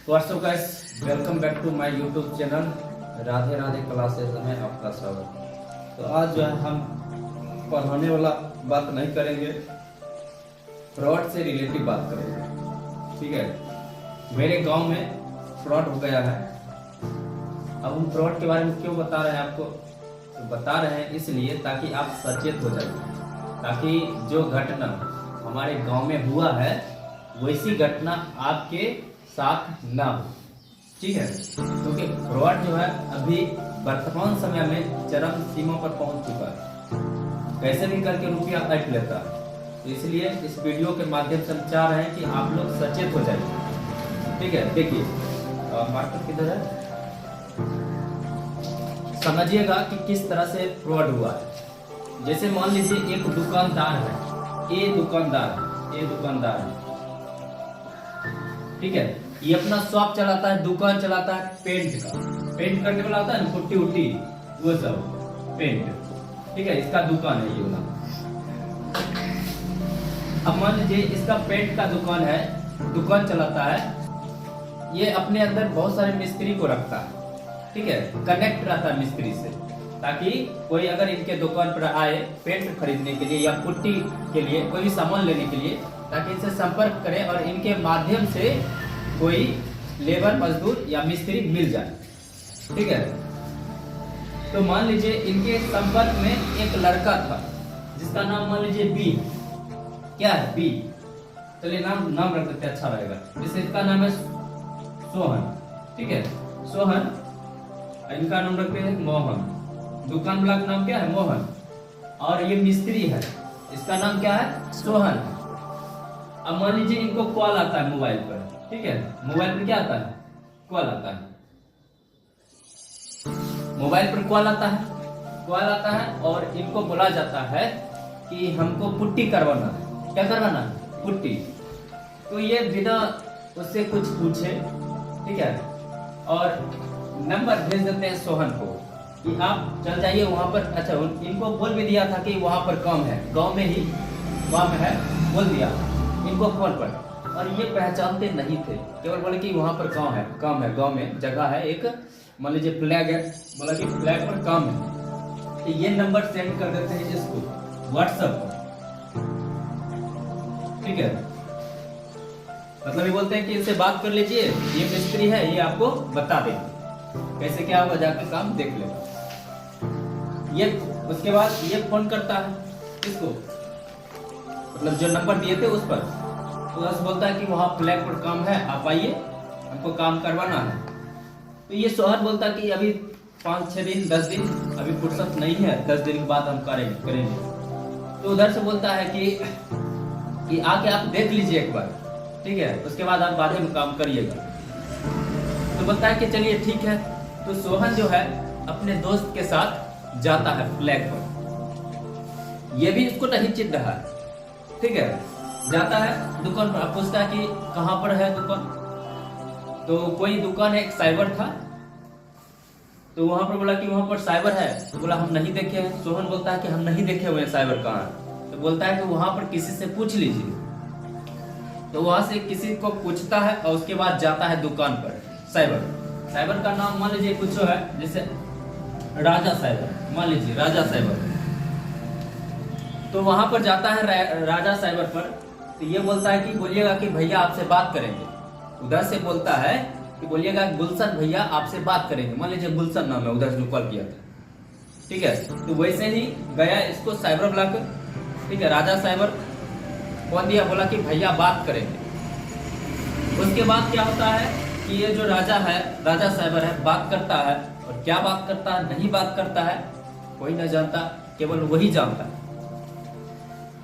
WhatsApp guys, welcome back to my YouTube channel Radhe Radhe classes में आपका स्वागत। तो आज जो है हम पढ़ाने वाला बात नहीं करेंगे, फ्रॉड से रिलेटिव बात करेंगे। ठीक है, मेरे गांव में फ्रॉड हो गया है। अब हम फ्रॉड के बारे में क्यों बता रहे हैं आपको? तो बता रहे हैं इसलिए ताकि आप सचेत हो जाए, ताकि जो घटना हमारे गांव में हुआ है वैसी घटना आपके साथ ना हो। ठीक है, क्योंकि फ्रॉड जो है अभी वर्तमान समय में चरम सीमा पर पहुंच चुका है। कैसे भी करके रुपया ऐंठ लेता है। तो इसलिए इस वीडियो के माध्यम से हम चाह रहे हैं कि आप लोग सचेत हो जाइए। ठीक है, देखिए मार्केट किधर है, समझिएगा कि किस तरह से फ्रॉड हुआ है। जैसे मान लीजिए एक दुकानदार है, ये दुकानदार है। ठीक है, ये अपना शॉप चलाता है, दुकान चलाता है पेंट का। पेंट करने वाला होता है ना, पुट्टी उट्टी वो सब पेंट। ठीक है, इसका दुकान है ये वाला। अब मान लीजिए इसका पेंट का दुकान है, दुकान चलाता है। ये अपने अंदर बहुत सारे मिस्त्री को रखता है। ठीक है, कनेक्ट रहता है मिस्त्री से, ताकि कोई अगर इनके दुकान पर आए पेंट खरीदने के लिए या पुट्टी के लिए, कोई भी सामान लेने के लिए, ताकि इनसे संपर्क करें और इनके माध्यम से कोई लेबर मजदूर या मिस्त्री मिल जाए। ठीक है, तो मान लीजिए इनके संपर्क में एक लड़का था जिसका नाम मान लीजिए बी। क्या है? बी। चलिए नाम रख देते, अच्छा रहेगा। जैसे इसका नाम है सोहन। ठीक है, सोहन। इनका नाम रखते हैं मोहन। दुकान वाला का नाम क्या है? मोहन। और ये मिस्त्री है, इसका नाम क्या है? सोहन। अब मान लीजिए इनको कॉल आता है मोबाइल पर। ठीक है, मोबाइल पर क्या आता है? कॉल आता है। मोबाइल पर कॉल आता है और इनको बोला जाता है कि हमको पुट्टी करवाना है। क्या करवाना है? पुट्टी। तो ये बिना उससे कुछ पूछे, ठीक है, और नंबर भेज देते हैं सोहन को कि आप चल जाइए वहां पर। अच्छा, इनको बोल भी दिया था कि वहां पर काम है, गांव में ही काम है, बोल दिया इनको फोन पर। और ये पहचानते नहीं थे, केवल बोले कि वहां पर काम है गांव में जगह है एक, मान लीजिए फ्लैग है, बोला कि फ्लैग पर काम है। तो ये नंबर सेंड कर देते हैं इसको व्हाट्सएप पर। ठीक है, मतलब ये बोलते हैं कि इनसे बात कर लीजिए, ये मिस्त्री है, ये आपको बता देंगे कैसे क्या होगा, जाकर काम देख ले। ये उसके बाद ये फोन करता है इसको, मतलब जो नंबर दिए थे उस पर। तो बस बोलता है कि वहां फ्लैग पर काम है, आप आइए, हमको काम करवाना है। तो ये सोहन बोलता है कि अभी 5-6 दिन 10 दिन अभी फुर्सत नहीं है, 10 दिन के बाद हम करेंगे। तो उधर से बोलता है कि आके आप देख लीजिए एक बार। ठीक है, उसके बाद आप बाद में काम करिएगा। तो बोलता है कि चलिए ठीक है। तो सोहन जो है अपने दोस्त के साथ जाता है फ्लैग पर। ये भी इसको नहीं चिढ़ रहा है। ठीक है, जाता है दुकान पर, पूछता है कि कहां पर है दुकान। तो कोई दुकान है, एक साइबर था। तो वहां पर बोला कि वहां पर साइबर है। तो बोला हम नहीं देखे हैं। सोहन बोलता है कि हम नहीं देखे हुए साइबर कहाँ है। तो बोलता है कि वहां पर किसी से पूछ लीजिए। तो वहां से किसी को पूछता है और उसके बाद जाता है दुकान पर, साइबर का नाम मान लीजिए कुछ है, जैसे राजा साइबर, मान लीजिए राजा साइबर। तो वहां पर जाता है राजा साइबर पर। तो ये बोलता है कि बोलिएगा कि भैया आपसे बात करेंगे। उधर से बोलता है कि बोलिएगा गुलशन भैया आपसे बात करेंगे। मान लीजिए गुलशन नाम है उधर जो कॉल किया था। ठीक है, तो वैसे ही गया इसको साइबर बुलाकर। ठीक है, राजा साइबर फोन दिया, बोला कि भैया बात करेंगे। उसके बाद क्या होता है कि ये जो राजा साइबर है, बात करता है। और क्या बात करता है, नहीं बात करता है, कोई नहीं जानता, केवल वही जानता है।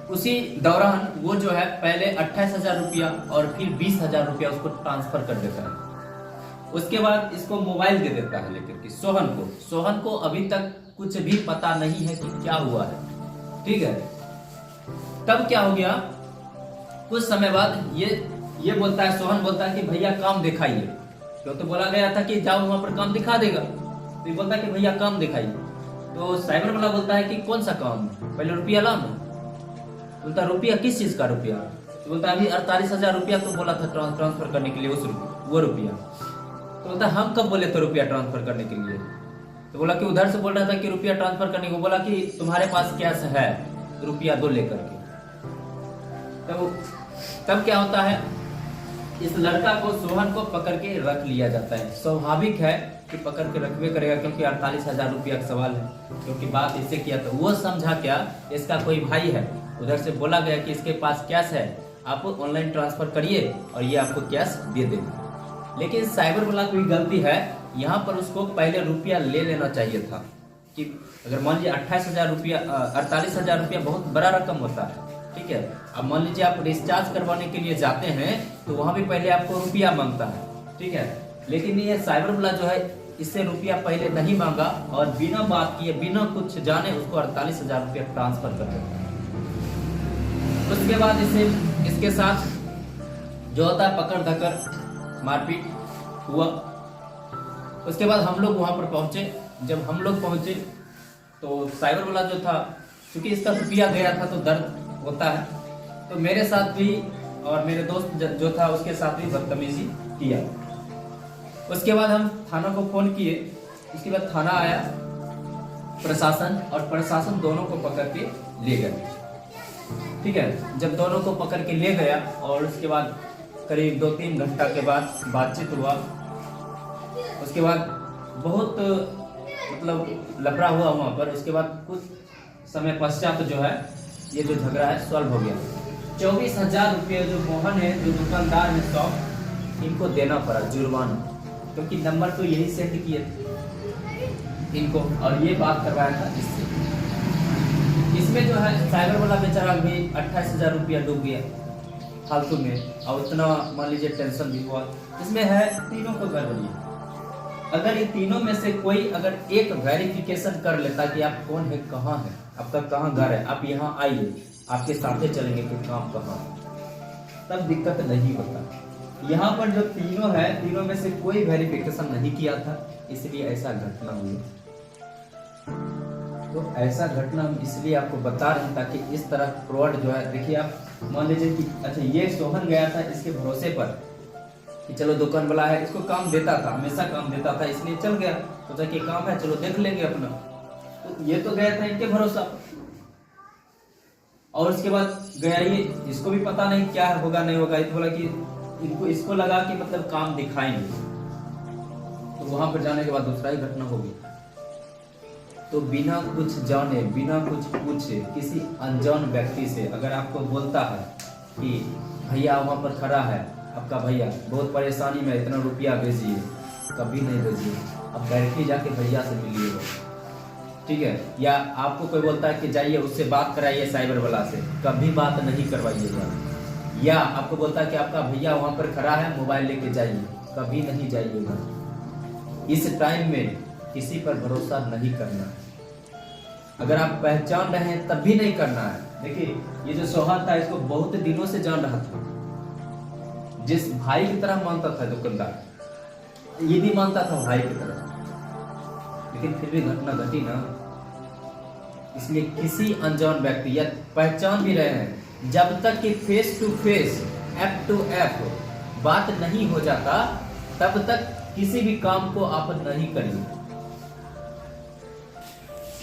उसी दौरान वो जो है पहले 28,000 रुपया और फिर 20,000 रुपया उसको ट्रांसफर कर देता है। उसके बाद इसको मोबाइल दे देता है लेकर के सोहन को अभी तक कुछ भी पता नहीं है कि क्या हुआ है। ठीक है, तब क्या हो गया, कुछ समय बाद ये बोलता है, सोहन बोलता है कि भैया काम दिखाइए। तो बोला गया था कि जाओ वहां पर काम दिखा देगा। तो ये बोलता है कि भैया काम दिखाइए। तो साइबर वाला बोलता है कि कौन सा काम, पहले रुपया लाओ ना। बोलता रुपया, किस चीज का रुपया? तो बोलता अभी 48,000 रुपया तो बोला था ट्रांसफर करने के लिए वो रुपया। तो बोलता हम कब बोले थे रुपया ट्रांसफर करने के लिए? तो बोला कि उधर से बोल रहा था कि रुपया ट्रांसफर करने को, बोला कि तुम्हारे पास कैश है रुपया दो लेकर के। तब क्या होता है, इस लड़का को सोहन को पकड़ के रख लिया जाता है। स्वाभाविक है कि पकड़ के रखवे करेगा, क्योंकि 48,000 रुपया का सवाल है। क्योंकि बात इससे किया तो वो समझा क्या इसका कोई भाई है, उधर से बोला गया कि इसके पास कैश है, आप ऑनलाइन ट्रांसफर करिए और ये आपको कैश दे देगा। लेकिन साइबर वाला की गलती है, यहाँ पर उसको पहले रुपया ले लेना चाहिए था। कि अगर मान लीजिए 48,000 रुपया 48,000 रुपया बहुत बड़ा रकम होता है, ठीक है। अब मान लीजिए आप रिचार्ज करवाने के लिए जाते हैं तो वहां भी पहले आपको रुपया मांगता है, ठीक है। लेकिन ये साइबर वाला जो है इससे रुपया पहले नहीं मांगा और बिना बात किए बिना कुछ जाने उसको 48,000 रुपया ट्रांसफर कर देता है। उसके बाद इसके साथ जो होता है पकड़ धकड़ मारपीट हुआ। उसके बाद हम लोग वहां पर पहुंचे। जब हम लोग पहुंचे तो साइबर वाला जो था, क्योंकि इसका रुपया गया था तो दर्द होता है, तो मेरे साथ भी और मेरे दोस्त जो था उसके साथ भी बदतमीजी किया। उसके बाद हम थाना को फोन किए। उसके बाद थाना आया, प्रशासन और प्रशासन दोनों को पकड़ के ले गए, ठीक है। जब दोनों को पकड़ के ले गया और उसके बाद करीब 2-3 घंटा के बाद बातचीत हुआ। उसके बाद बहुत मतलब लफड़ा हुआ वहां पर। उसके बाद कुछ समय पश्चात जो है ये जो झगड़ा है सॉल्व हो गया। 24,000 रुपये जो मोहन है, जो दुकानदार है शॉप, इनको देना पड़ा जुर्माना, क्योंकि नंबर तो यही सेंड किए थे इनको और ये बात करवाया था इससे। इसमें जो है साइबर वाला बेचारा भी 28,000 रुपया डूब गया फालतू में, और उतना मान लीजिए टेंशन भी हुआ। इसमें है तीनों को गड़बड़ी। अगर ये तीनों में से कोई अगर एक वेरिफिकेशन कर लेता कि आप कौन है, कहाँ है, आपका कहाँ घर है, आप यहाँ आइए, आपके साथे चलेंगे कि काम कहाँ, तब दिक्कत नहीं होता। यहाँ पर जो तीनों है, तीनों में से कोई वेरिफिकेशन नहीं किया था, इसलिए ऐसा घटना हुई। तो ऐसा घटना हम इसलिए आपको बता रहे हैं ताकि इस तरह फ्रॉड जो है, देखिए आप मान लीजिए कि अच्छा ये सोहन गया था इसके भरोसे पर कि चलो दुकान वाला है, इसको काम देता था, हमेशा काम देता था, इसलिए चल गया, सोचा कि काम है चलो देख लेंगे अपना। तो ये तो गया था इनके भरोसा, और उसके बाद गया ये, इसको भी पता नहीं क्या होगा नहीं होगा। इसको बोला कि इसको लगा कि मतलब काम दिखाएंगे, तो वहां पर जाने के बाद दूसरा ही घटना होगी। तो बिना कुछ जाने बिना कुछ पूछे किसी अनजान व्यक्ति से अगर आपको बोलता है कि भैया वहां पर खड़ा है आपका भैया, बहुत परेशानी में, इतना रुपया भेजिए, कभी नहीं भेजिए। अब डायरेक्टली जाके भैया से मिलिएगा, ठीक है। या आपको कोई बोलता है कि जाइए उससे बात कराइए साइबर वाला से, कभी बात नहीं करवाइएगा। या आपको बोलता है कि आपका भैया वहां पर खड़ा है, मोबाइल लेके जाइए, कभी नहीं जाइएगा। इस टाइम में किसी पर भरोसा नहीं करना। अगर आप पहचान रहे हैं तब भी नहीं करना है। देखिए ये जो सोहन था इसको बहुत दिनों से जान रहा था, जिस भाई की तरह मानता था दुकानदार, ये भी मानता था भाई की तरह, लेकिन फिर भी घटना घटी ना। इसलिए किसी अनजान व्यक्ति या पहचान भी रहे हैं, जब तक कि face to face F to F बात नहीं हो जाता तब तक किसी भी काम को आप नहीं करिए।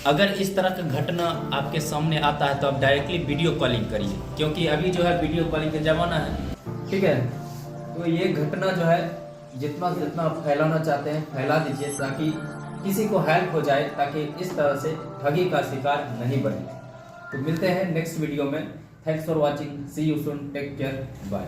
अगर इस तरह का घटना आपके सामने आता है तो आप डायरेक्टली वीडियो कॉलिंग करिए, क्योंकि अभी जो है वीडियो कॉलिंग का जमाना है, ठीक है। तो ये घटना जो है जितना से जितना फैलाना चाहते हैं फैला दीजिए, ताकि किसी को हेल्प हो जाए, ताकि इस तरह से ठगी का शिकार नहीं बने। तो मिलते हैं नेक्स्ट वीडियो में। Thanks for watching, see you soon, take care, bye.